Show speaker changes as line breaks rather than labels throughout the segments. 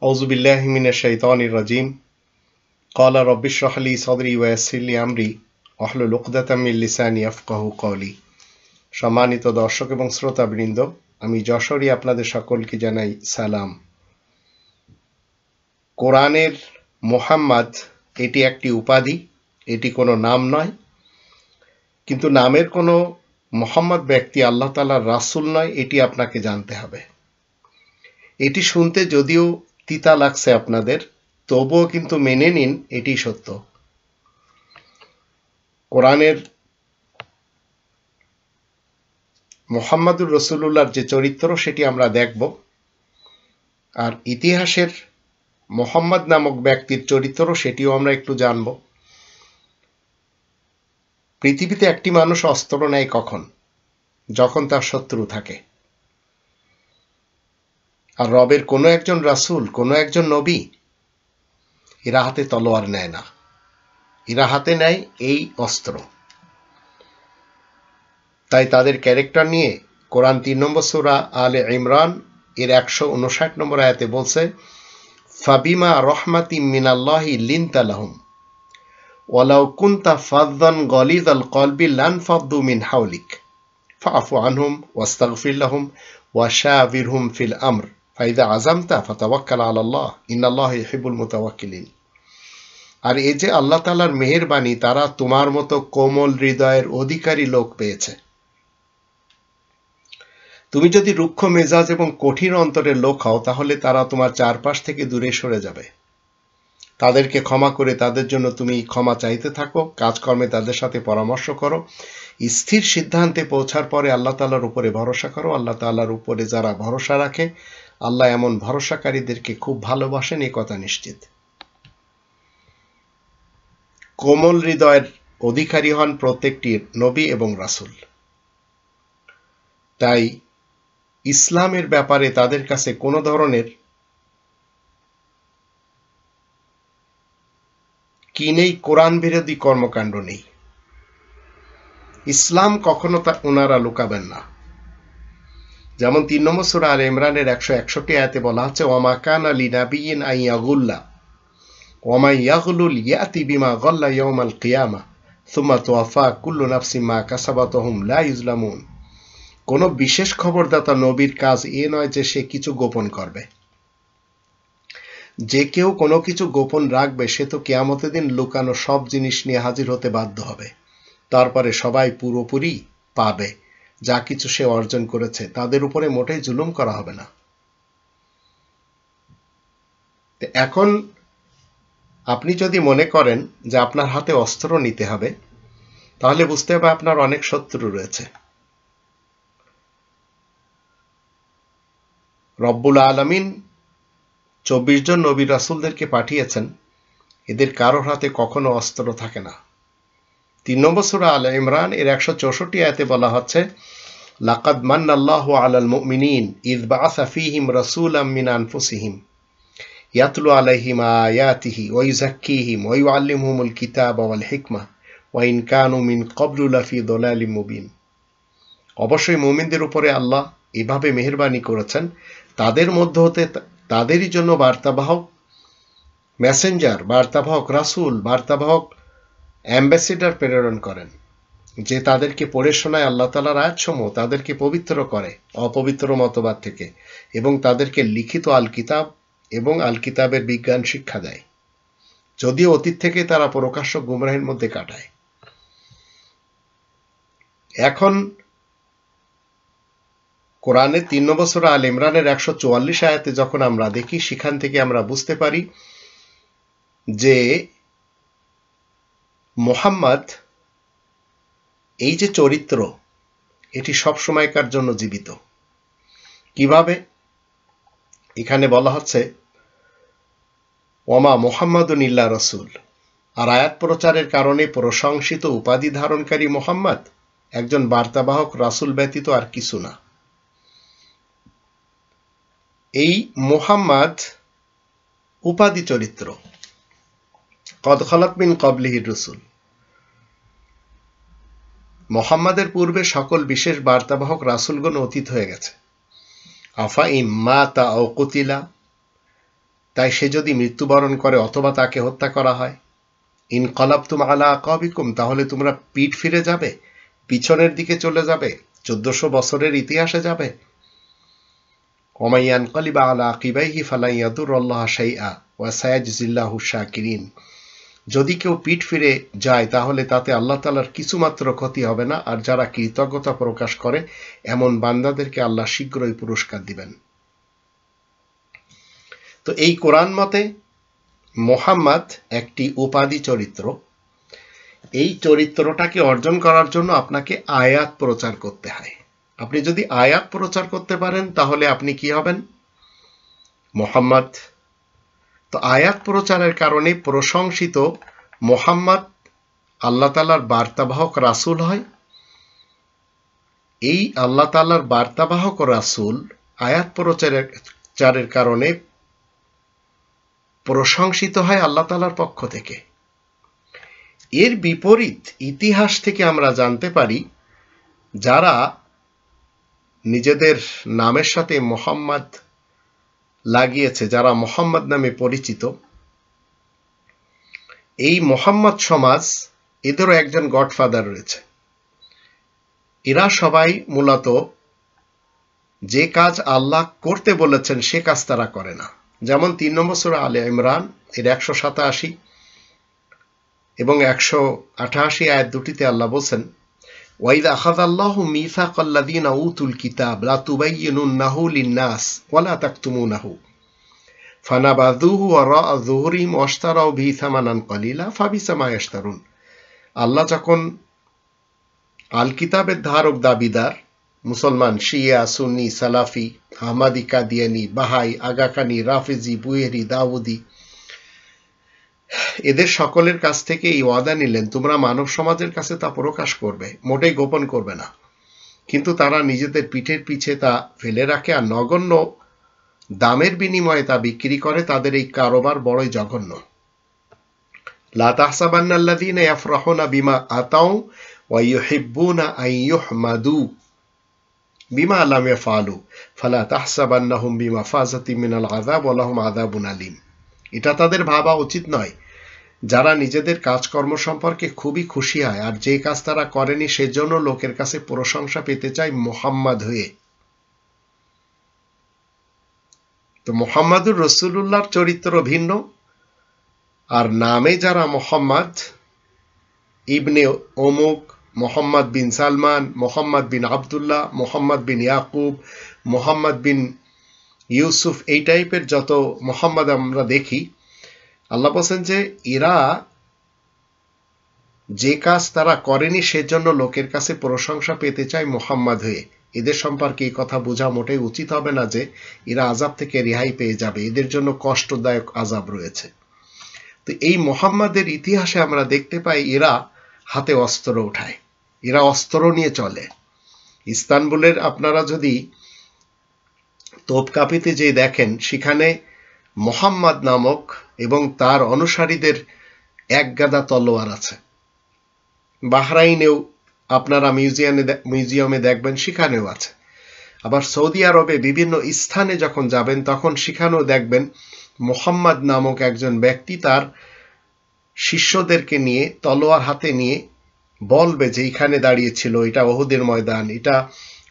আউযু বিল্লাহি মিনাশ শাইতানির রাজিম। ক্বালা রাব্বি ইশরাহ লি সাদরি ওয়া ইয়াসসির লি আমরি ওয়াহলুল উকদাতাম মিন লিসানি ইয়াফকাহু কওলি। সম্মানিত দর্শক এবং শ্রোতাবৃন্দ, আমি যশোরী আপনাদের সকলকে জানাই সালাম। কোরআনের মুহাম্মদ এটি একটি উপাধি, এটি কোনো নাম নয়। কিন্তু নামের কোনো মুহাম্মদ ব্যক্তি আল্লাহ তাআলার রাসূল নয়, এটি আপনাকে জানতে হবে। এটি শুনতে যদিও তিতা লাগছে আপনাদের, তবুও কিন্তু মেনে নিন এটি সত্য। কোরআনের মুহাম্মাদুর রাসূলুল্লাহর যে চরিত্র সেটি আমরা দেখব, আর ইতিহাসের মুহাম্মদ নামক ব্যক্তির চরিত্র সেটিও আমরা একটু জানব। পৃথিবীতে একটি মানুষ অস্ত্র নেয় কখন? যখন তার শত্রু থাকে। আর রবের কোনো একজন রাসূল, কোনো একজন নবী এরা হাতে তলোয়ার নেয় না, এরা হাতে নেয় এই অস্ত্র। তাই তাদের ক্যারেক্টার নিয়ে কোরআন 3 নম্বর সূরা আলে ইমরান এর 159 নম্বর আয়াতে বলছে, ফাবিমা রহমাতিম মিনাল্লাহি লিনতা লাহুম ওয়ালাউ কুনতা ফাযযান গালিযাল কলবি লানফাদ্দু মিন হাওলিক ফাআফু আনহুম ওয়াস্তাগফির লাহুম ওয়াশাবিরহুম ফিল আমর ফাইযা আযামতা ফাতাওয়াক্কাল আলাল্লাহ ইন্নাল্লাহা ইউহিব্বুল মুতাওয়াক্কিলিন। আর এই যে আল্লাহ তাআলার মেহেরবানি, তারা তোমার মতো কোমল হৃদয়ের অধিকারী লোক পেয়েছে। তুমি যদি রুক্ষ মেজাজ এবং কঠিন অন্তরের লোক হও, তাহলে তারা তোমার চারপাশ থেকে দূরে সরে যাবে। তাদেরকে ক্ষমা করে তাদের জন্য তুমি ক্ষমা চাইতে থাকো, কাজকর্মে তাদের সাথে পরামর্শ করো, স্থির সিদ্ধান্তে পৌঁছার পরে আল্লাহ তাআলার উপরে ভরসা করো। আল্লাহ তাআলার উপরে যারা ভরসা রাখে, আল্লাহ এমন ভরসাকারীদেরকে খুব ভালোবাসেন, এই কথা নিশ্চিত। কোমল হৃদয়ের অধিকারী হন প্রত্যেকটি নবী এবং রাসূল। তাই ইসলামের ব্যাপারে তাদের কাছে কোনো ধরনের কি নেই? কোরআন বিরোধী কর্মকাণ্ড নেই। ইসলাম কখনো ওনারা লুকাবেন না। যেমন 3 নম্বর সূরা আলে ইমরানের 161 আয়াতে বলা হচ্ছে, ওয়ামা কানা লিনাবিয়্যিন আন ইয়াগুল্লা ওয়ামান ইয়াগলুল ইয়াতি বিমা গাল্লা ইয়াওমাল কিয়ামা সুম্মা তুওয়াফা কুল্লু নাফসিন মা কাসাবাত ওয়া হুম লা ইউজলামুন। কোন বিশেষ খবরদাতা নবীর কাজ এ নয় যে সে কিছু গোপন করবে। যে কেউ কোনো কিছু গোপন রাখবে, সে তো কিয়ামতের দিন লুকানো সব জিনিস নিয়ে হাজির হতে বাধ্য হবে। তারপরে সবাই পুরোপুরি পাবে যা কিছু সে অর্জন করেছে। তাদের উপরে মোটেই জুলুম করা হবে না। এখন আপনি যদি মনে করেন যে আপনার হাতে অস্ত্র নিতে হবে, তাহলে বুঝতে হবে আপনার অনেক শত্রু রয়েছে। রব্বুল আলামিন 24 জন নবী রাসূলদেরকে পাঠিয়েছেন, এদের কারোর হাতে কখনো অস্ত্র থাকে না। 3 নম্বর সূরা আলে ইমরান এর 164 আয়াতে বলা হচ্ছে, লাকাদ মান্নাল্লাহু আলাল মুমিনিন ইয বাআসা ফীহিম রাসূলাম মিন আনফুসিহিম ইয়াতলু আলাইহিম আয়াতিহি ওয়া ইউযাক্কিহিম ওয়া ইউআল্লিমুহুমুল কিতাবা ওয়াল হিকমা ওয়া ইন কানু মিন ক্বাবলু লাফি দালালিম মুবিন। অবশ্যই মুমিনদের উপরে আল্লাহ এভাবে মেহেরবানি করেছেন, তাদের মধ্য হতে তাদেরই জন্য বার্তাবাহক মেসেঞ্জার, বার্তাবাহক রাসূল, বার্তাবাহক অ্যাম্বাসেডর প্রেরণ করেন, যে তাদেরকে পড়ে শোনায় আল্লাহ তাআলার আয়াতসমূহ, তাদেরকে পবিত্র করে অপবিত্র মতবাদ থেকে, এবং তাদেরকে লিখিত আল কিতাব এবং আল কিতাবের বিজ্ঞান শিক্ষা দেয়, যদিও অতীত থেকে তারা প্রকাশ্য গুমরাহির মধ্যে কাটায়। এখন কোরআনের 3 নম্বর সূরা আলে ইমরানের 144 আয়াতে যখন আমরা দেখি, সেখান থেকে আমরা বুঝতে পারি যে মুহাম্মদ এই যে চরিত্র, এটি সব সময়কার জন্য জীবিত। কিভাবে? এখানে বলা হচ্ছে, ওয়ামা মুহাম্মাদুন ইল্লা রাসূল। আর আয়াত প্রচারের কারণে প্রশংসিত উপাধি ধারণকারী মুহাম্মদ একজন বার্তাবাহক রাসূল ব্যতীত আর কিছু না। এই মুহাম্মদ উপাধি চরিত্র। কদ খালাত মিন ক্বাবলিহির রাসূল। মুহাম্মাদের পূর্বে সকল বিশেষ বার্তাবাহক রাসূলগণ অতীত হয়ে গেছে। আফা ইম মাতা আও কুতিলা, তাই সে যদি মৃত্যুবরণ করে অথবা তাকে হত্যা করা হয়, ইনকালাবতুম আলা আকাবিকুম, তাহলে তোমরা পিঠ ফিরে যাবে, পিছনের দিকে চলে যাবে, 1400 বছরের ইতিহাসে যাবে। ওয়া ইয়ানকালিব আলা আকিবাইহি ফালা ইয়াদুরুল্লাহ শাইআ ওয়া সায়াজজিল্লাহু শাকিরিন। যদি কেউ পিঠ ফিরে যায় তাহলে তাতে আল্লাহ তাআলার কিছুমাত্র ক্ষতি হবে না, আর যারা কৃতজ্ঞতা প্রকাশ করে এমন বান্দাদেরকে আল্লাহ শীঘ্রই পুরস্কার দিবেন। তো এই কোরআন মতে মুহাম্মদ একটি উপাধি চরিত্র। এই চরিত্রটাকে অর্জন করার জন্য আপনাকে আয়াত প্রচার করতে হয়। আপনি যদি আয়াত প্রচার করতে পারেন তাহলে আপনি কি হবেন? মুহাম্মদ। তো আয়াত প্রচারের কারণে প্রশংসিত মুহাম্মদ আল্লাহ তাআলার বার্তাবাহক রাসূল হয়। এই আল্লাহ তাআলার বার্তাবাহক রাসূল আয়াত প্রচারের কারণে প্রশংসিত হয় আল্লাহ তাআলার পক্ষ থেকে। এর বিপরীত ইতিহাস থেকে আমরা জানতে পারি, যারা নিজেদের নামের সাথে মুহাম্মদ লাগিয়েছে, যারা মুহাম্মদ নামে পরিচিত, এই মুহাম্মদ সমাজ, এদেরও একজন গডফাদার রয়েছে। এরা সবাই মূলত যে কাজ আল্লাহ করতে বলেছেন সে কাজ তারা করে না। যেমন 3 নম্বর সূরা আলে ইমরান এর 187 এবং 188 আয়াত দুটিতে আল্লাহ বলেন, ওয়াইদা আখাযাল্লাহু মিসাকাল্লাযীনা উতুল কিতাব লা তুবাইয়িনুন্নাহু লিন-নাস ওয়া লা তাকতুমুনাহু ফানাবাযুহু ওয়ারা'a যুহুরিহিম ওয়াশতারাউ বিহি সামানান ক্বালিলা ফাবিসা মা ইয়াশতারুন। আল্লাহ যখন আল কিতাবের ধারক দাবিদার মুসলমান, শিয়া, সুন্নি, সালাফি, আহমাদি, কাদিয়ানি, বাহাই, আগাখানি, রাফিজি, বুয়েরি, দাউদি, এদের সকলের কাছ থেকে এই ওয়াদা নিলেন, তোমরা মানব সমাজের কাছে তা প্রকাশ করবে, মোটেই গোপন করবে না। কিন্তু তারা নিজেদের পিঠের পিছে তা ফেলে রাখে আর নগণ্য দামের বিনিময়ে তা বিক্রি করে। তাদের এই কারবার বড়ই জঘন্য। লা তাহসাবান্নাল্লাযীনা ইয়াফরাহুনা বিমা আতাউ ওয়া ইউহিব্বুনা আন ইউহমাদু বিমা লাম ইয়াফআলু ফালা তাহসাবান্নাহুম বিমাফাযাতিন মিনাল আযাব ওয়া লাহুম আযাবুন আলীম। এটা তাদের ভাবা উচিত নয় যারা নিজেদের কাজকর্ম সম্পর্কে খুবই খুশি হয় আর যে কাজ তারা করেনি সেজন্য লোকের কাছে প্রশংসা পেতে চায় মুহাম্মদ হয়ে। তো মুহাম্মাদুর রাসূলুল্লাহর চরিত্র ভিন্ন, আর নামে যারা মুহাম্মদ, ইবনে অমুক, মুহাম্মদ বিন সালমান, মুহাম্মদ বিন আব্দুল্লাহ, মুহাম্মদ বিন ইয়াকুব, মুহাম্মদ বিন ইউসুফ, এই টাইপের যত মুহাম্মদ আমরা দেখি, আল্লাহ বলেন যে এরা যে কাজ তারা করেনি সেজন্য লোকের কাছে প্রশংসা পেতে চায় মুহাম্মদ হয়ে। এদের সম্পর্কে এই কথা বোঝা মোটেই উচিত হবে না যে এরা আযাব থেকে রেহাই পেয়ে যাবে, এদের জন্য কষ্টদায়ক আযাব রয়েছে। তো এই মুহাম্মাদের ইতিহাসে আমরা দেখতে পাই এরা হাতে অস্ত্র উঠায়, এরা অস্ত্র নিয়ে চলে। ইস্তানবুলের আপনারা যদি তোপকাপিতে যে দেখেন সেখানে মুহাম্মদ নামক এবং তার অনুসারীদের এক গাদা তলোয়ার আছে। বাহরাইনেও আপনারা মিউজিয়ামে দেখবেন সেখানেও আছে। আবার সৌদি আরবে বিভিন্ন স্থানে যখন যাবেন তখন সেখানেও দেখবেন মুহাম্মদ নামক একজন ব্যক্তি তার শিষ্যদেরকে নিয়ে তলোয়ার হাতে নিয়ে বলবে যে এখানে দাঁড়িয়েছিল, এটা ওহুদের ময়দান, এটা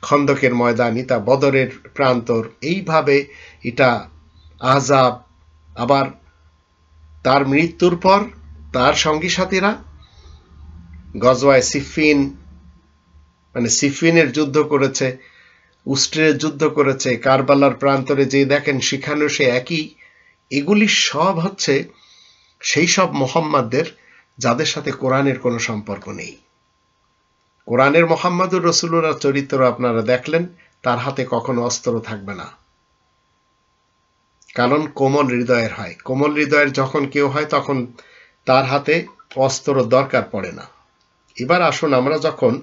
খন্দকের ময়দান, এটা বদরের প্রান্তর, এইভাবে এটা আযাব। আবার তার মৃত্যুর পর তার সঙ্গী সাথীরা গজওয়ায়ে সিফিন মানে সিফিনের যুদ্ধ করেছে, উস্ট্রের যুদ্ধ করেছে, কারবালার প্রান্তরে যে দেখেন সেখানেও সে একই। এগুলি সব হচ্ছে সেই সব মুহাম্মাদদের যাদের সাথে কোরআনের কোনো সম্পর্ক নেই। কোরআনের মুহাম্মাদুর রাসূলুল্লাহর চরিত্র আপনারা দেখলেন, তার হাতে কখনো অস্ত্র থাকবে না, কারণ কোমল হৃদয়ের হয়। কোমল হৃদয়ের যখন কেউ হয় তখন তার হাতে অস্ত্র দরকার পড়ে না। এবার আসুন আমরা যখন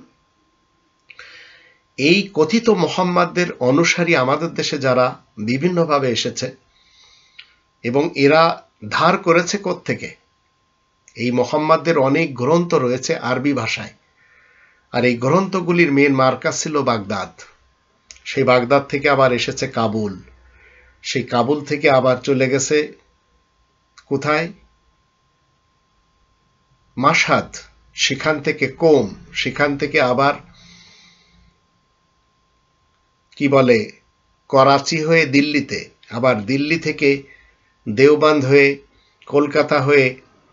এই কথিত মুহাম্মাদদের অনুসারী আমাদের দেশে যারা বিভিন্নভাবে এসেছে এবং এরা ধার করেছে কোত্থেকে, এই মুহাম্মাদদের অনেক গ্রন্থ রয়েছে আরবি ভাষায়, আর এই গ্রন্থগুলির মেন মার্কাজ ছিল বাগদাদ। সেই বাগদাদ থেকে আবার এসেছে কাবুল, সেই কাবুল থেকে আবার চলে গেছে কোথায়? মাশহাদ, সেখান থেকে কোম, সেখান থেকে আবার কি বলে করাচি হয়ে দিল্লিতে, আবার দিল্লি থেকে দেওবন্দ হয়ে কলকাতা হয়ে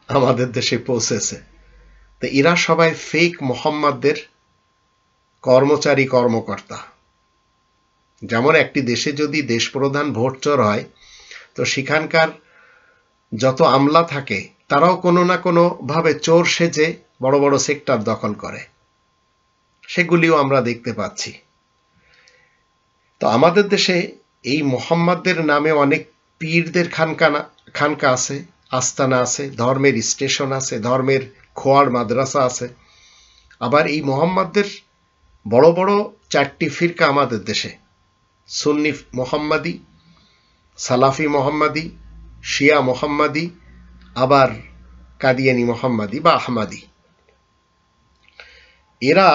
আমাদের দেশে পৌঁছেছে। তো এরা সবাই ফেক মোহাম্মদদের কর্মচারী কর্মকর্তা। যেমন একটি দেশে যদি দেশপ্রধান ভোটচোর হয়, তো সেখানকার যত আমলা থাকে তারাও কোনো না কোনো ভাবে চোর সেজে বড় বড় সেক্টর দখল করে, সেগুলিও আমরা দেখতে পাচ্ছি। তো আমাদের দেশে এই মোহাম্মদদের নামে অনেক পীরদের খানকা আছে, আস্তানা আছে, ধর্মের স্টেশন আছে, ধর্মের খোয়ার মাদ্রাসা আছে। আবার এই মোহাম্মদদের বড় বড় 4টি ফিরকা আমাদের দেশে: সুন্নি মোহাম্মদী, সালাফি মোহাম্মদী, শিয়া মোহাম্মদী, আবার কাদিয়ানি মোহাম্মদী বা আহমাদী। এরা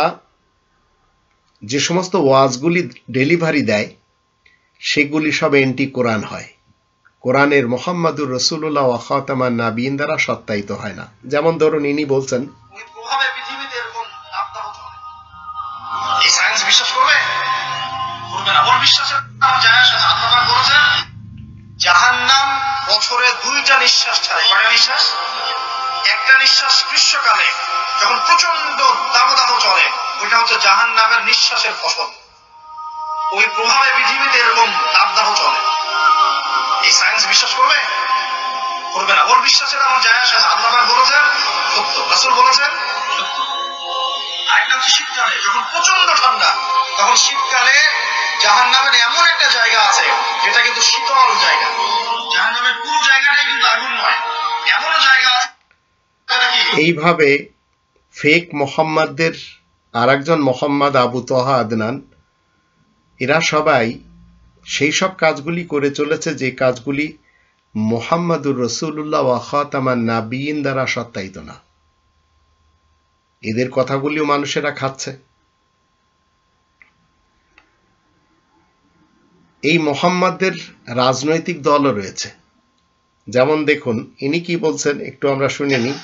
যে সমস্ত ওয়াজগুলি ডেলিভারি দেয় সেগুলি সব এন্টি কোরআন হয়, কোরআনের মোহাম্মদুর রসুল্লাহ ওয়া খাতামান নাবিয়িন দ্বারা সত্যায়িত হয় না। যেমন ধরুন ইনি বলছেন,
জাহান্নাম বছরে 2টা নিঃশ্বাস ছাড়ে। কয়টা নিঃশ্বাস? একটা নিঃশ্বাস গ্রীষ্মকালে যখন প্রচন্ড দাবদাহ চলে, ওইটা হচ্ছে জাহান্নামের নিঃশ্বাসের ফসল। ওই প্রভাবে পৃথিবীতে এরকম দাবদাহ চলে। এই সায়েন্স বিশ্বাস করবে? করবে না। ওর বিশ্বাসের আমার যায় আসে না। আল্লাহ পাক বলেছেন সত্য, রাসূল বলেছেন সত্য। আরেকটা হচ্ছে শীতকালে যখন প্রচন্ড ঠান্ডা, তখন শীতকালে জাহান্নামের এমন একটা জায়গা আছে যেটা কিন্তু শীতল জায়গা। জাহান্নামের পুরো জায়গাটাই কিন্তু আগুন নয়, এমনও জায়গা আছে।
এইভাবে ফেক মোহাম্মদদের আর একজন মোহাম্মদ আবু তহা আদনান, এরা সবাই সেই সব কাজগুলি করে চলেছে যে কাজগুলি মোহাম্মদুর রসুল্লাহ ওয়া খাতামান নাবিয়িন দ্বারা সত্যায়িত না। এদের কথাগুলিও মানুষেরা খাচ্ছে। এই মোহাম্মদদের রাজনৈতিক দলও রয়েছে। যেমন দেখুন ইনি কি বলছেন, একটু আমরা শুনে নিই।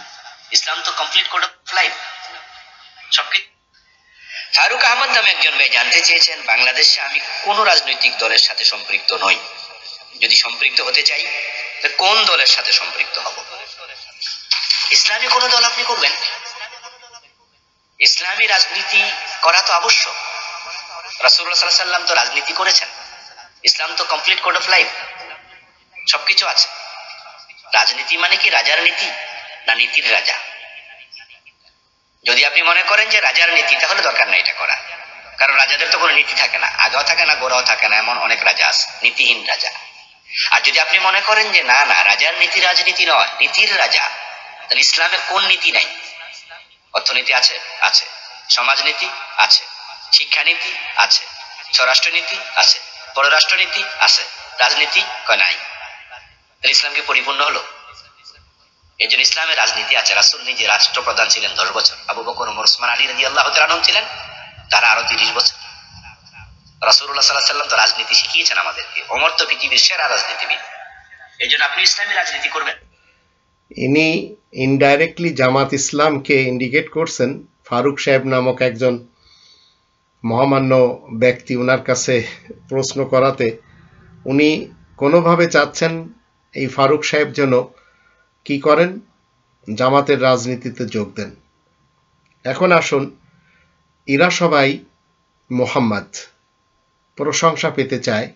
ইসলাম তো complete code of life. Faruk Ahmed নামে একজন ভাই জানতে চেয়েছেন, বাংলাদেশে আমি কোন রাজনৈতিক দলের সাথে সম্পৃক্ত নই, যদি সম্পৃক্ত হতে চাই কোন দলের সাথে সম্পৃক্ত হব? ইসলামী কোন দল আপনি করবেন? ইসলামী রাজনীতি করা তো আবশ্যক। রাসূলুল্লাহ সাল্লাল্লাহু আলাইহি ওয়াসাল্লাম তো রাজনীতি করেছেন। ইসলাম তো কমপ্লিট কোড অফ লাইফ, সবকিছু আছে। রাজনীতি মানে কি রাজার নীতি না নীতির রাজা? যদি আপনি মনে করেন যে রাজার নীতি, তাহলে দরকার নাই এটা করা, কারণ রাজাদের তো কোনো নীতি থাকে না, আগাও থাকে না, গোড়াও থাকে না, এমন অনেক রাজা আছে, নীতিহীন রাজা। আর যদি আপনি মনে করেন যে না না, রাজার নীতি রাজনীতি নয়, নীতির রাজা, তাহলে ইসলামে কোন নীতি নাই? অর্থনীতি আছে, আছে। সমাজনীতি আছে, শিক্ষানীতি আছে, স্বরাষ্ট্রনীতি আছে, পররাষ্ট্রনীতি আছে, রাজনীতি কয় নাই। তাহলে ইসলাম কি পরিপূর্ণ হলো? এই জন্য ইসলামের রাজনীতি আছে। রাসূল নিজে রাষ্ট্রপ্রধান ছিলেন 10 বছর, আবু বকর, ওমর, ওসমান, আলী রাদিয়াল্লাহু তাআলা আনহুম ছিলেন তারা আরো 30 বছর। রাসূলুল্লাহ সাল্লাল্লাহু আলাইহি ওয়াসাল্লাম তো রাজনীতি শিখিয়েছেন আমাদেরকে। ওমর তো পৃথিবীর সেরা রাজনীতিবিদ। এই জন্য আপনি ইসলামী রাজনীতি করবেন।
ইনি ইনডাইরেক্টলি জামাত ইসলামকে ইন্ডিকেট করছেন। ফারুক সাহেব নামক একজন মহামান্য ব্যক্তি ওনার কাছে প্রশ্ন করাতে উনি কোনোভাবে চাচ্ছেন এই ফারুক সাহেব যেন কি করেন, জামাতের রাজনীতিতে যোগ দেন। এখন আসুন, এরা সবাই মোহাম্মদ প্রশংসা পেতে চায়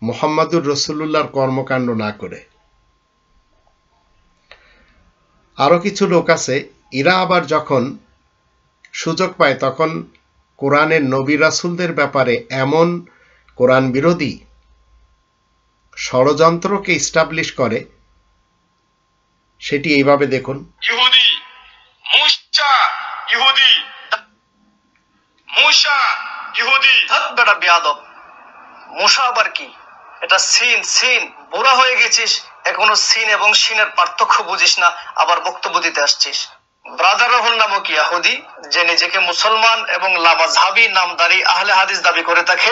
মোহাম্মদুর রসুল্লাহর কর্মকাণ্ড না করে। আরো কিছু লোক আছে, এরা আবার যখন সুযোগ পায় তখন কোরআনের নবী রাসূলদের ব্যাপারে এমন কোরআন বিরোধী ষড়যন্ত্রকে এস্টাবলিশ করে, সেটি এইভাবে দেখুন।
ইহুদি মূসা ইহুদি বেটা বেয়াদব। মূসা আবার কি? এটা সিন বুড়া হয়ে গেছিস, এখনো সিন এবং সিনের পার্থক্য বুঝিস না, আবার বক্তব্য দিতে আসছিস। ব্রাদার রাহুল নামক ইয়াহুদি, যে নিজেকে মুসলমান এবং লামাযহাবী নামদারি আহলে হাদিস দাবি করে থাকে,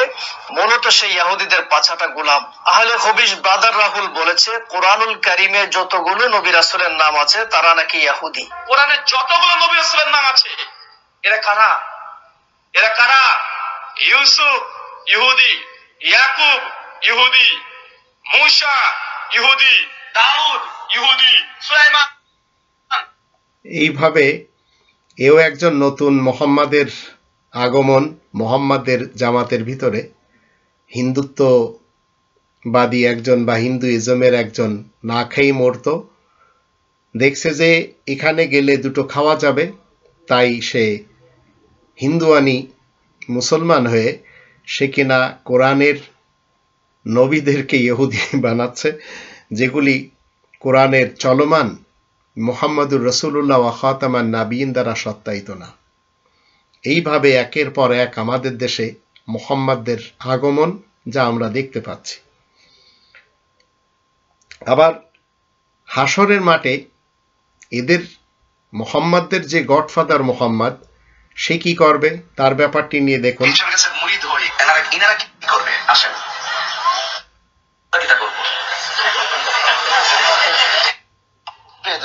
মূলত সেই ইহুদিদের পাছাটা গোলাম। আহলে হবিশ ব্রাদার রাহুল বলেছে কোরআনুল কারীমে যতগুলো নবী রাসূলের নাম আছে তারা নাকি ইহুদি। কোরআনে যতগুলো নবী রাসূলের নাম আছে এরা কারা? এরা কারা? ইউসুফ ইহুদি, ইয়াকুব ইহুদি, মূসা ইহুদি, দাউদ ইহুদি, সুলাইমান।
এইভাবে এও একজন নতুন মোহাম্মদের আগমন, মোহাম্মদের জামাতের ভিতরে হিন্দুত্ববাদী একজন বা হিন্দুইজমের একজন না খেয়েই মরত, দেখছে যে এখানে গেলে দুটো খাওয়া যাবে, তাই সে হিন্দুয়ানি মুসলমান হয়ে সে কিনা কোরআনের নবীদেরকে ইহুদি বানাচ্ছে, যেগুলি কোরআনের চলমান মুহাম্মদুর রাসূলুল্লাহ ওয়া খাতামান নাবিয়িন দ্বারা সত্যায়িত না। এইভাবে একের পর এক আমাদের দেশে মুহাম্মদদের আগমন, যা আমরা দেখতে পাচ্ছি। আবার হাসরের মাঠে এদের মুহাম্মদদের যে গডফাদার মুহাম্মদ, সে কি করবে তার ব্যাপারটি নিয়ে দেখুন।
মুরিদ হই, এনারা কি করবে? আসেন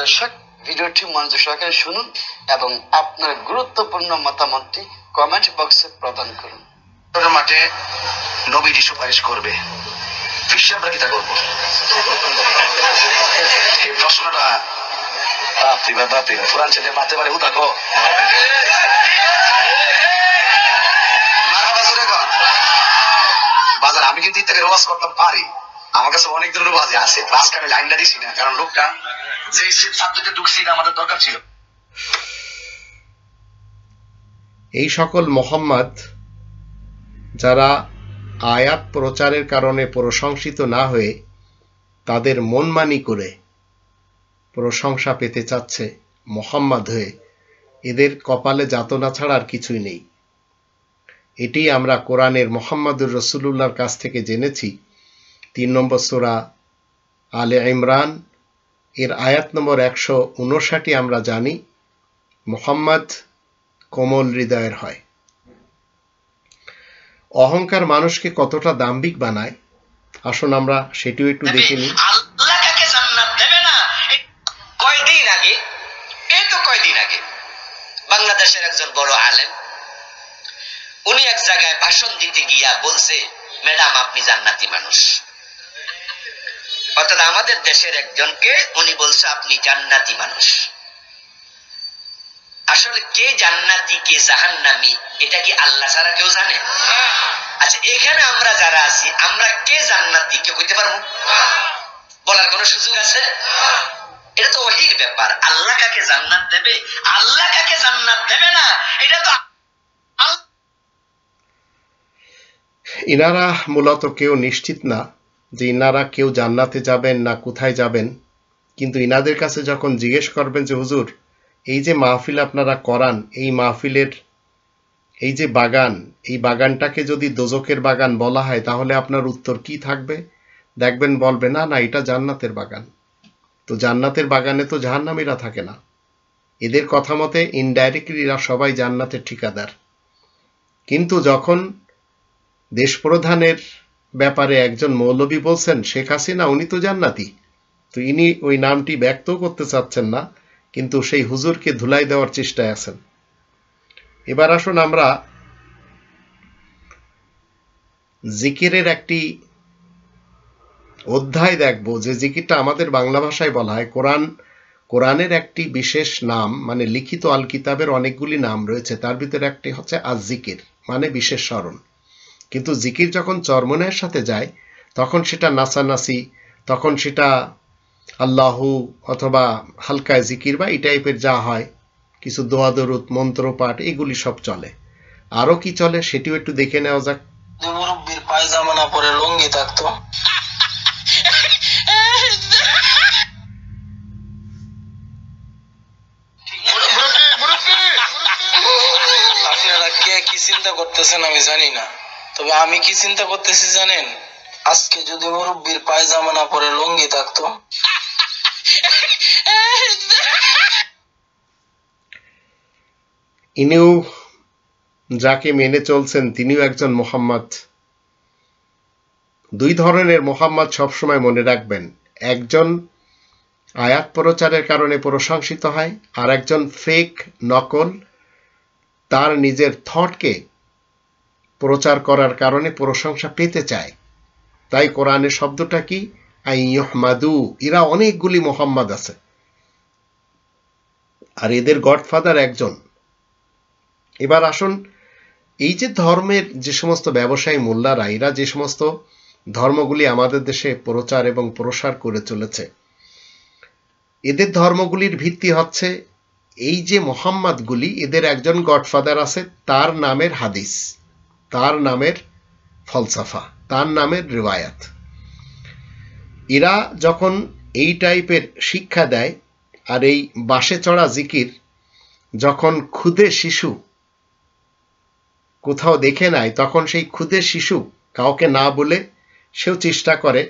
দর্শক, ভিডিওটি মনোযোগ সহকারে শুনুন এবং আপনার গুরুত্বপূর্ণ মতামতটি কমেন্ট বক্সে প্রদান করুন।
মাঠে নবীজি সুপারিশ করবে, ফিরসে আমরা কি তা করবো? এই প্রশ্নটা পুরান ছেলে মারতে পারে হুদা গো। বাজার আমি কিন্তু ইত্যাদি রোয়াজ করতে পারি, আমার কাছে অনেক ধরনের বাজে আছে, আজকে আমি লাইনটা দিছি না, কারণ লোকটা যে সাবজেক্টে ঢুকছি না আমাদের দরকার ছিল।
এই সকল মুহাম্মদ যারা আয়াত প্রচারের কারণে প্রশংসিত না হয়ে তাদের মনমানি করে প্রশংসা পেতে চাচ্ছে মুহাম্মদ হয়ে, এদের কপালে যাতনা ছাড়া আর কিছুই নেই। এটি আমরা কোরআনের মুহাম্মদুর রাসূলুল্লাহর কাছ থেকে জেনেছি। 3 নম্বর সূরা আলে ইমরান এর আয়াত নম্বর 159 আমরা জানি মুহাম্মদ কোমল হৃদয়ের হয়। অহংকার মানুষকে কতটা দাম্ভিক বানায়, আসুন আমরা সেটিও একটু দেখে নিই।
আল্লাহ কাকে জান্নাত দেবে না? কয়দিন আগে বাংলাদেশের একজন বড় আলেম, উনি এক জায়গায় ভাষণ দিতে গিয়া বলছে, ম্যাডাম আপনি জান্নাতি মানুষ। অর্থাৎ আমাদের দেশের একজনকে উনি বলছে আপনি জান্নাতি মানুষ। আসলে কে জান্নাতি কে জাহান্নামী এটা কি আল্লাহ ছাড়া কেউ জানে? আচ্ছা, এখানে আমরা যারা আছি আমরা কে জান্নাতি কেউ কইতে পারবো? বলার কোনো সুযোগ আছে? এটা তো ওহির ব্যাপার। আল্লাহ কাকে জান্নাত দেবে, আল্লাহ কাকে জান্নাত দেবে না, এটা তো
ইনারা মূলত কেউ নিশ্চিত না যে ইনারা কেউ জান্নাতে যাবেন না কোথায় যাবেন, কিন্তু ইনাদের কাছে যখন জিজ্ঞেস করবেন যে হুজুর এই যে মাহফিল আপনারা করান, এই মাহফিলের এই যে বাগান, এই বাগানটাকে যদি দোজকের বাগান বলা হয় তাহলে আপনার উত্তর কি থাকবে? দেখবেন বলবে না না এটা জান্নাতের বাগান। তো জান্নাতের বাগানে তো জাহান্নামীরা থাকে না। এদের কথা মতে ইনডাইরেক্টলি এরা সবাই জান্নাতের ঠিকাদার। কিন্তু যখন দেশপ্রধানের ব্যাপারে একজন মৌলবী বলছেন শেখ হাসিনা উনি তো জান্নাতি, তো ইনি ওই নামটি ব্যক্ত করতে চাচ্ছেন না, কিন্তু সেই হুজুরকে ধুলাই দেওয়ার চেষ্টায় আছেন। এবার আসুন আমরা জিকিরের একটি অধ্যায় দেখব, যে জিকিরটা আমাদের বাংলা ভাষায় বলা হয় কোরআনের একটি বিশেষ নাম, মানে লিখিত আল কিতাবের অনেকগুলি নাম রয়েছে, তার ভিতরে একটি হচ্ছে আজ জিকির, মানে বিশেষ স্মরণ। কিন্তু জিকির যখন চরমনের সাথে যায় তখন সেটা নাচানাচি, তখন সেটা আল্লাহু অথবা হালকা জিকির বা এই টাইপের যা হয়, কিছু দোয়া দরুদ মন্ত্রপাঠ এগুলি সব চলে। আরো কি চলে সেটিও একটু দেখে নেওয়া যাক।
মুরব্বির পায়জামা না পরে লুঙ্গি থাকতো। আপনারা কে কি চিন্তা করতেছেন আমি জানি না, তবে আমি কি চিন্তা করতেছি জানেন? আজকে যদি মুরব্বির পায়জামা না পরে লুঙ্গি থাকতো।
ইনিও যাকে মেনে চলছেন তিনিও একজন মোহাম্মদ। দুই ধরনের মোহাম্মদ সবসময় মনে রাখবেন, একজন আয়াত প্রচারের কারণে প্রশংসিত হয়, আর একজন ফেক নকল তার নিজের থটকে প্রচার করার কারণে প্রশংসা পেতে চায়। তাই কোরআনের শব্দটা কি? আইয়ুহমাদু। এরা অনেকগুলি মোহাম্মদ আছে, আর এদের গডফাদার একজন। এবার আসুন, এই যে ধর্মের যে সমস্ত ব্যবসায়ী মোল্লারা, এরা যে সমস্ত ধর্মগুলি আমাদের দেশে প্রচার এবং প্রসার করে চলেছে, এদের ধর্মগুলির ভিত্তি হচ্ছে এই যে মোহাম্মদগুলি, এদের একজন গডফাদার আছে, তার নামের হাদিস, তার নামের ফলসাফা, তার নামের রিওয়ায়াত। এরা যখন এই টাইপের শিক্ষা দেয়, আর এই বাসে চড়া জিকির যখন ক্ষুদে শিশু কোথাও দেখে নেয়, তখন সেই ক্ষুদে শিশু কাউকে না বলে সেও চেষ্টা করে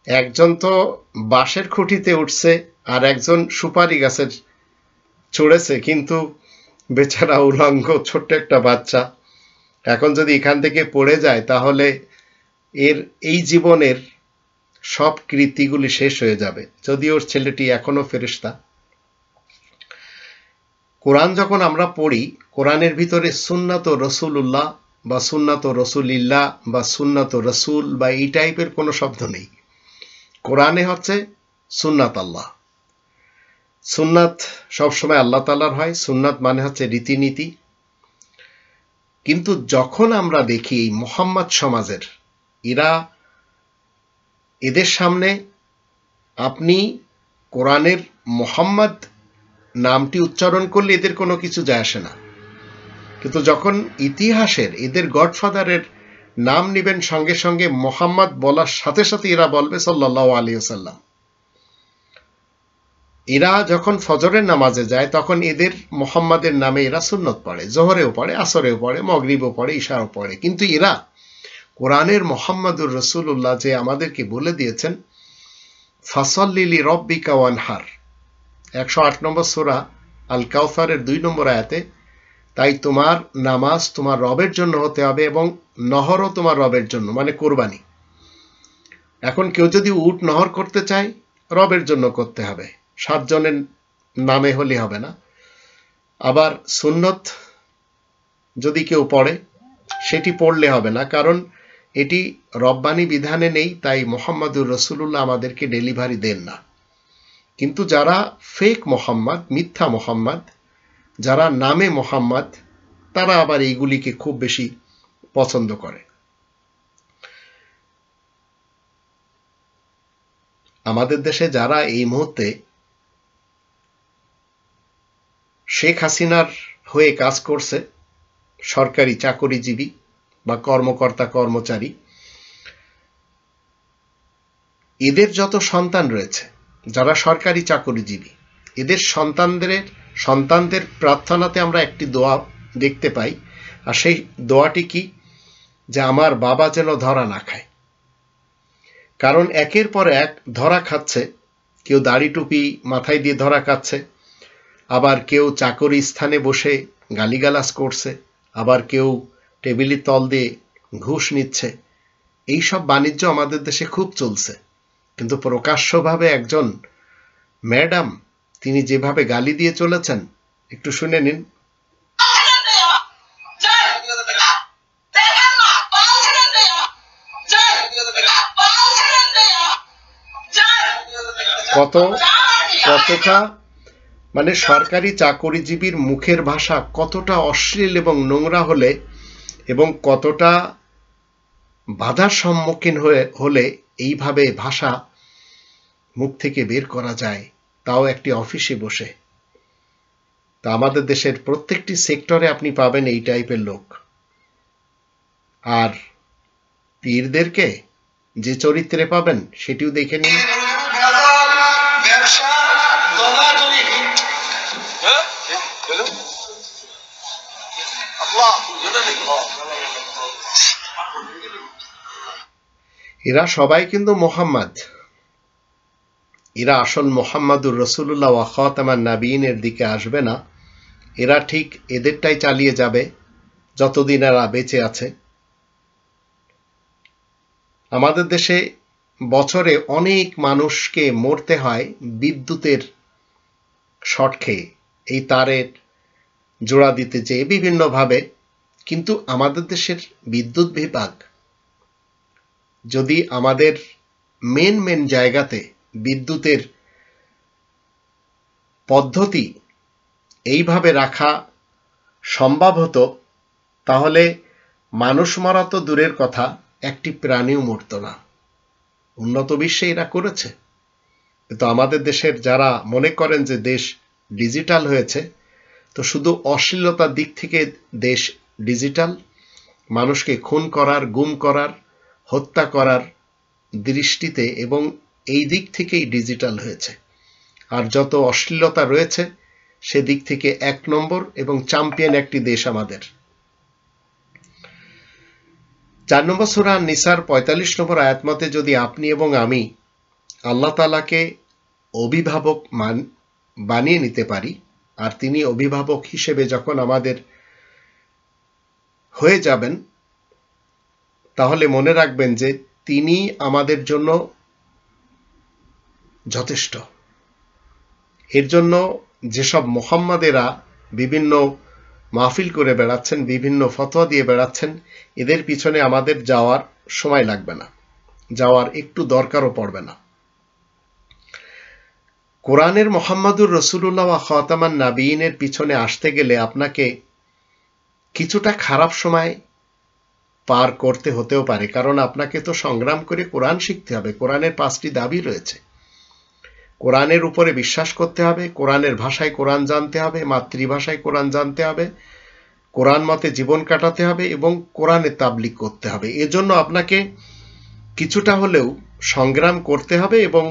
একজন তো বাঁশের খুঁটিতে উঠছে, আর একজন সুপারি গাছের চড়েছে, কিন্তু বেচারা উলঙ্গ ছোট্ট একটা বাচ্চা। এখন যদি এখান থেকে পড়ে যায়, তাহলে এর এই জীবনের সব কৃতিগুলি শেষ হয়ে যাবে, যদি ওর ছেলেটি এখনো ফেরেশতা। কোরআন যখন আমরা পড়ি, কোরআনের ভিতরে সুন্নাত রসুল্লাহ বা সুন্নাত রসুলিল্লাহ বা সুন্নাত রসুল বা এই টাইপের কোনো শব্দ নেই। কোরআনে হচ্ছে সুন্নাত আল্লাহ। সুন্নাত সবসময় আল্লাহ তাআলার হয়, সুন্নাত মানে হচ্ছে রীতিনীতি। কিন্তু যখন আমরা দেখি এই মুহাম্মদ সমাজের, এদের সামনে আপনি কোরআনের মুহাম্মদ নামটি উচ্চারণ করলে এদের কোনো কিছু যায় আসে না, কিন্তু যখন ইতিহাসের এদের গডফাদারের নাম নেবেন, সঙ্গে সঙ্গে মুহাম্মদ বলার সাথে সাথে এরা বলবে সাল্লাল্লাহু আলাইহি ওয়াসাল্লাম। এরা যখন ফজরের নামাজে যায়, তখন এদের মুহাম্মাদের নামে এরা সুন্নত পড়ে, জোহরেও পড়ে, আসরেও পড়ে, মাগরিবও পড়ে, ইশাও পড়ে। কিন্তু এরা কোরআনের মুহাম্মাদুর রাসূলুল্লাহ যে আমাদেরকে বলে দিয়েছেন, ফাসাল্লি লিরাব্বিকা ওয়ানহার, 108 নম্বর সূরা আল কাউসারের 2 নম্বর আয়াতে, তাই তোমার নামাজ তোমার রবের জন্য হতে হবে এবং নহরও তোমার রবের জন্য, মানে কোরবানি। এখন কেউ যদি উট নহর করতে চায়, রবের জন্য করতে হবে, 7 জনের নামে হলে হবে না। আবার সুন্নত যদি কেউ পড়ে, সেটি পড়লে হবে না, কারণ এটি রব্বানি বিধানে নেই, তাই মুহাম্মাদুর রাসূলুল্লাহ আমাদেরকে ডেলিভারি দেন না। কিন্তু যারা ফেক মোহাম্মদ, মিথ্যা মোহাম্মদ, যারা নামে মোহাম্মদ, তারা আবার এইগুলিকে খুব বেশি পছন্দ করে। আমাদের দেশে যারা এই মুহূর্তে শেখ হাসিনার হয়ে কাজ করছে, সরকারি চাকরিজীবী বা কর্মকর্তা কর্মচারী, এদের যত সন্তান রয়েছে যারা সরকারি চাকরিজীবী, এদের সন্তানদের প্রার্থনাতে আমরা একটি দোয়া দেখতে পাই, আর সেই দোয়াটি কি? যে আমার বাবা যেন ধরা না খায়। কারণ একের পর এক ধরা খাচ্ছে, কেউ দাড়ি টুপি মাথায় দিয়ে ধরা খাচ্ছে, আবার কেউ চাকরি স্থানে বসে গালিগালাজ করছে, আবার কেউ টেবিলের তল দিয়ে ঘুষ নিচ্ছে। এইসব বাণিজ্য আমাদের দেশে খুব চলছে, কিন্তু প্রকাশ্যভাবে একজন ম্যাডাম তিনি যেভাবে গালি দিয়ে চলেছেন, একটু শুনে নিন। কতটা মানে সরকারি চাকরিজীবীর মুখের ভাষা কতটা অশ্লীল এবং নোংরা হলে, এবং কতটা বাধার সম্মুখীন হলে এইভাবে ভাষা মুখ থেকে বের করা যায়, তাও একটি অফিসে বসে। তা আমাদের দেশের প্রত্যেকটি সেক্টরে আপনি পাবেন এই টাইপের লোক। আর পীরদেরকে যে চরিত্রে পাবেন সেটিও দেখে নিন। এরা সবাই কিন্তু মোহাম্মদ, এরা আসল মোহাম্মদুর রসুল্লাহ ওয়া খাতামান নাবিয়িনের দিকে আসবে না। এরা ঠিক এদেরটাই চালিয়ে যাবে যতদিন এরা বেঁচে আছে। আমাদের দেশে বছরে অনেক মানুষকে মরতে হয় বিদ্যুতের শর্ট খেয়ে, এই তারের জোড়া দিতে যেয়ে বিভিন্নভাবে। কিন্তু আমাদের দেশের বিদ্যুৎ বিভাগ যদি আমাদের মেন জায়গাতে বিদ্যুতের পদ্ধতি এইভাবে রাখা সম্ভব হতো, তাহলে মানুষ মারা তো দূরের কথা, একটি প্রাণীও মরত না। উন্নত বিশ্বে এরা করেছে, কিন্তু আমাদের দেশের যারা মনে করেন যে দেশ ডিজিটাল হয়েছে, তো শুধু অশ্লীলতার দিক থেকে দেশ ডিজিটাল, মানুষকে খুন করার, গুম করার, হত্যা করার দৃষ্টিতে এবং এই দিক থেকেই ডিজিটাল হয়েছে। আর যত অশ্লীলতা রয়েছে সেদিক থেকে 1 নম্বর এবং চ্যাম্পিয়ন একটি দেশ আমাদের। 4 নম্বর সূরা নিসার 45 নম্বর আয়াত মতে যদি আপনি এবং আমি আল্লাহ তাআলাকে অভিভাবক বানিয়ে নিতে পারি, আর তিনি অভিভাবক হিসেবে যখন আমাদের হয়ে যাবেন, তাহলে মনে রাখবেন যে তিনি আমাদের জন্য যথেষ্ট। এর জন্য যেসব মুহাম্মাদেরা বিভিন্ন মাহফিল করে বেড়াচ্ছেন, বিভিন্ন ফতোয়া দিয়ে বেড়াচ্ছেন, এদের পিছনে আমাদের যাওয়ার সময় লাগবে না, যাওয়ার একটু দরকারও পড়বে না। কোরআনের মুহাম্মাদুর রাসূলুল্লাহ ওয়া খাতামান নাবিয়িনের পিছনে আসতে গেলে আপনাকে কিছুটা খারাপ সময় পার করতে হতেও পারে, কারণ আপনাকে তো সংগ্রাম করে কোরআন শিখতে হবে। কোরআনের 5টি দাবি রয়েছে। কোরআনের উপরে বিশ্বাস করতে হবে, কোরআনের ভাষায় কোরআন জানতে হবে, মাতৃভাষায় কোরআন জানতে হবে, কোরআন মতে জীবন কাটাতে হবে এবং কোরআনে তাবলীগ করতে হবে। এজন্য আপনাকে কিছুটা হলেও সংগ্রাম করতে হবে এবং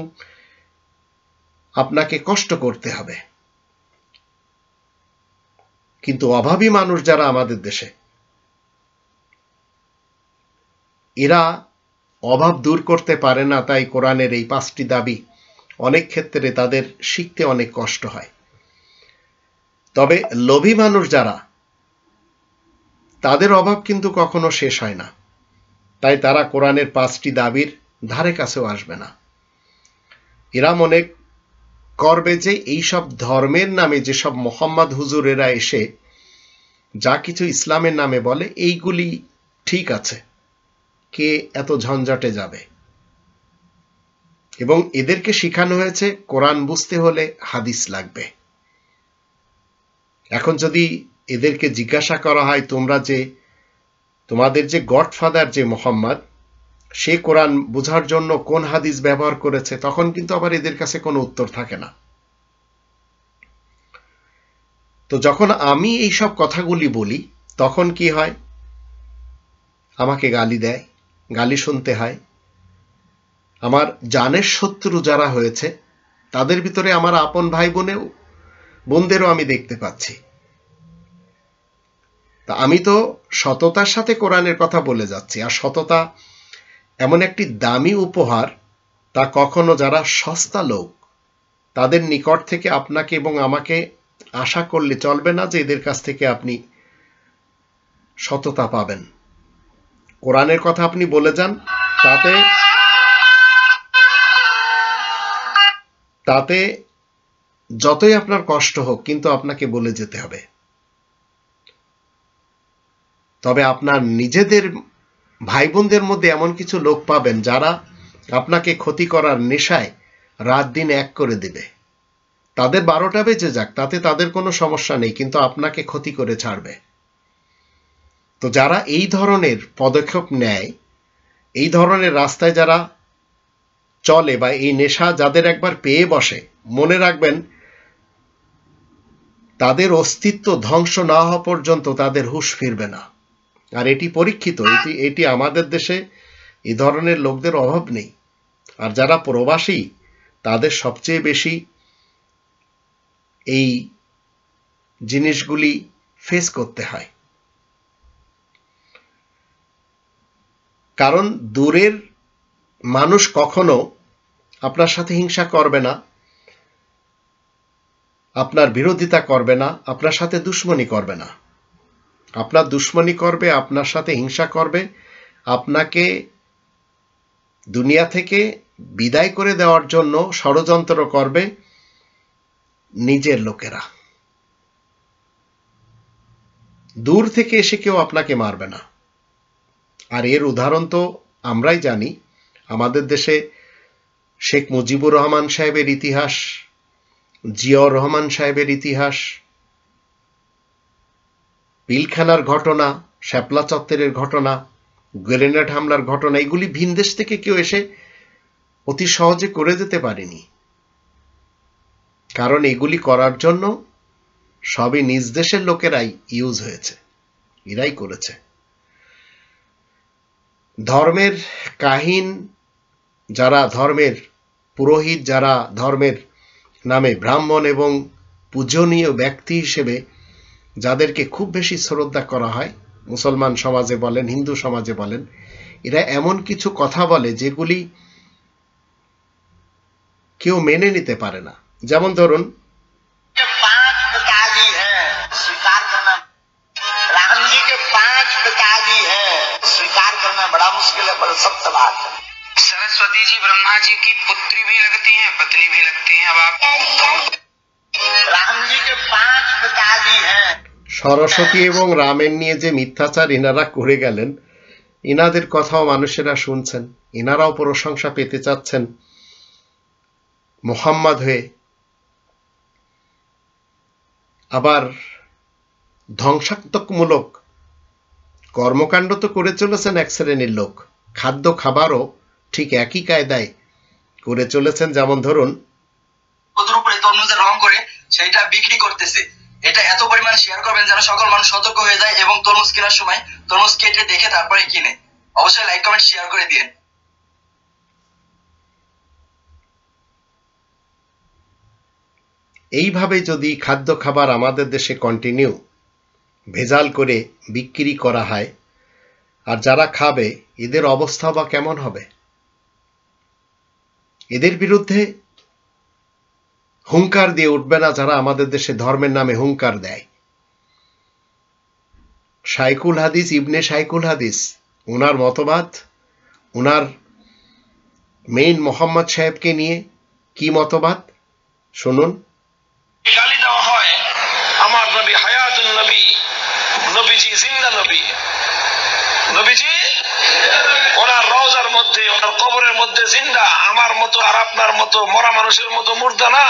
আপনাকে কষ্ট করতে হবে। কিন্তু অভাবী মানুষ যারা আমাদের দেশে, এরা অভাব দূর করতে পারে না, তাই কোরআনের এই 5টি দাবি অনেক ক্ষেত্রে তাদের শিখতে অনেক কষ্ট হয়। তবে লোভী মানুষ যারা, তাদের অভাব কিন্তু কখনো শেষ হয় না, তাই তারা কোরআনের 5টি দাবির ধারে কাছেও আসবে না। এরা মনে করবে যে এইসব ধর্মের নামে যেসব মোহাম্মদ হুজুরেরা এসে যা কিছু ইসলামের নামে বলে, এইগুলি ঠিক আছে, কে এত ঝঞ্ঝাটে যাবে। এবং এদেরকে শিখানো হয়েছে কোরআন বুঝতে হলে হাদিস লাগবে। এখন যদি এদেরকে জিজ্ঞাসা করা হয়, তোমাদের যে গডফাদার যে মোহাম্মদ, সে কোরআন বোঝার জন্য কোন হাদিস ব্যবহার করেছে, তখন কিন্তু আবার এদের কাছে কোনো উত্তর থাকে না। তো যখন আমি এই সব কথাগুলি বলি, তখন কি হয়, আমাকে গালি দেয়, গালি শুনতে হয়। আমার জানের শত্রু যারা হয়েছে, তাদের ভিতরে আমার আপন ভাই বোনদেরও আমি দেখতে পাচ্ছি। তা আমি তো সততার সাথে কোরআনের কথা বলে যাচ্ছি। আর সততা এমন একটি দামি উপহার, তা কখনো যারা সস্তা লোক, তাদের নিকট থেকে আপনাকে এবং আমাকে আশা করলে চলবে না যে এদের কাছ থেকে আপনি সততা পাবেন। কোরআনের কথা আপনি বলে যান, তাতে যতই আপনার কষ্ট হোক, কিন্তু আপনাকে বলে যেতে হবে। তবে আপনার নিজেদের ভাই বোনদের মধ্যে এমন কিছু লোক পাবেন যারা আপনাকে ক্ষতি করার নেশায় রাত দিন এক করে দেবে। তাদের 12টা বেজে যাক, তাতে তাদের কোনো সমস্যা নেই, কিন্তু আপনাকে ক্ষতি করে ছাড়বে। তো যারা এই ধরনের পদক্ষেপ নেয়, এই ধরনের রাস্তায় যারা চলে বা এই নেশা যাদের একবার পেয়ে বসে, মনে রাখবেন তাদের অস্তিত্ব ধ্বংস না হওয়া পর্যন্ত তাদের হুঁশ ফিরবে না। আর এটি পরীক্ষিত, এটি আমাদের দেশে এই ধরনের লোকদের অভাব নেই। আর যারা প্রবাসী, তাদের সবচেয়ে বেশি এই জিনিসগুলি ফেস করতে হয়। কারণ দূরের মানুষ কখনো আপনার সাথে হিংসা করবে না, আপনার বিরোধিতা করবে না, আপনার সাথে দুশমনি করবে না। আপনার দুশমনি করবে, আপনার সাথে হিংসা করবে, আপনাকে দুনিয়া থেকে বিদায় করে দেওয়ার জন্য ষড়যন্ত্র করবে নিজের লোকেরা। দূর থেকে এসে কেউ আপনাকে মারবে না। আর এর উদাহরণ তো আমরাই জানি। আমাদের দেশে শেখ মুজিবুর রহমান সাহেবের ইতিহাস, জিয়াউর রহমান সাহেবের ইতিহাস, পিলখানার ঘটনা, শাপলা চত্বরের ঘটনা, গ্রেনেড হামলার ঘটনা, এগুলি ভিন দেশ থেকে কেউ এসে অতি সহজে করে যেতে পারেনি। কারণ এগুলি করার জন্য সবই নিজ দেশের লোকেরাই ইউজ হয়েছে, এরাই করেছে। ধর্মের কাহিন যারা, ধর্মের পুরোহিত যারা, ধর্মের নামে ব্রাহ্মণ এবং পূজনীয় ব্যক্তি হিসেবে যাদেরকে খুব বেশি শ্রদ্ধা করা হয়, মুসলমান সমাজে বলেন, হিন্দু সমাজে বলেন, এরা এমন কিছু কথা বলে যেগুলি কেউ মেনে নিতে পারে না। যেমন ধরুন,
सरस्वती जी ब्रह्मा जी की पुत्री भी लगती हैं, पत्नी भी लगती हैं। अब आप राम जी के 5 पिताजी हैं।
সরস্বতী এবং রামের নিয়ে যে মিথ্যাচার ইনারা করে গেলেন, ইনাদের কথাও মানুষেরা শুনছেন, ইনারাও প্রশংসা পেতে চাচ্ছেন মুহাম্মদ হয়ে। আবার ধ্বংসাত্মকমূলক কর্মকাণ্ড তো করে চলেছেন এক শ্রেণীর লোক, খাদ্য খাবারও ঠিক একই কায়দায় করে চলেছেন। যেমন ধরুন,
ওদের উপরে তরমুজের রং করে সেটা বিক্রি করতেছে। এটা এত পরিমাণে শেয়ার করবেন যেন সকল মানুষ সতর্ক হয়ে যায় এবং তরমুজ কেনার সময় তরমুজ কেটে দেখে তারপরে কিনে। অবশ্যই লাইক কমেন্ট শেয়ার করে দিন।
এইভাবে যদি খাদ্য খাবার আমাদের দেশে কন্টিনিউ ভেজাল করে বিক্রি করা হয়, আর যারা খাবে এদের অবস্থা বা কেমন হবে? এদের বিরুদ্ধে হুঙ্কার দিয়ে উঠবে না যারা আমাদের দেশে ধর্মের নামে হুঙ্কার দেয়? শাইখুল হাদিস, ইবনে শাইখুল হাদিস, ওনার মতবাদ, ওনার মেইন মোহাম্মদ সাহেবকে নিয়ে কি মতবাদ শুনুন।
গালি দেওয়া হয় আমার নবী হায়াতুন নবী, নবীজি জিন্দা নবী, নবীজি ওনার রওজার মধ্যে, ওনার কবরের মধ্যে জিন্দা, আমার মতো আর আপনার মতো মরা মানুষের মতো মুর্দা না।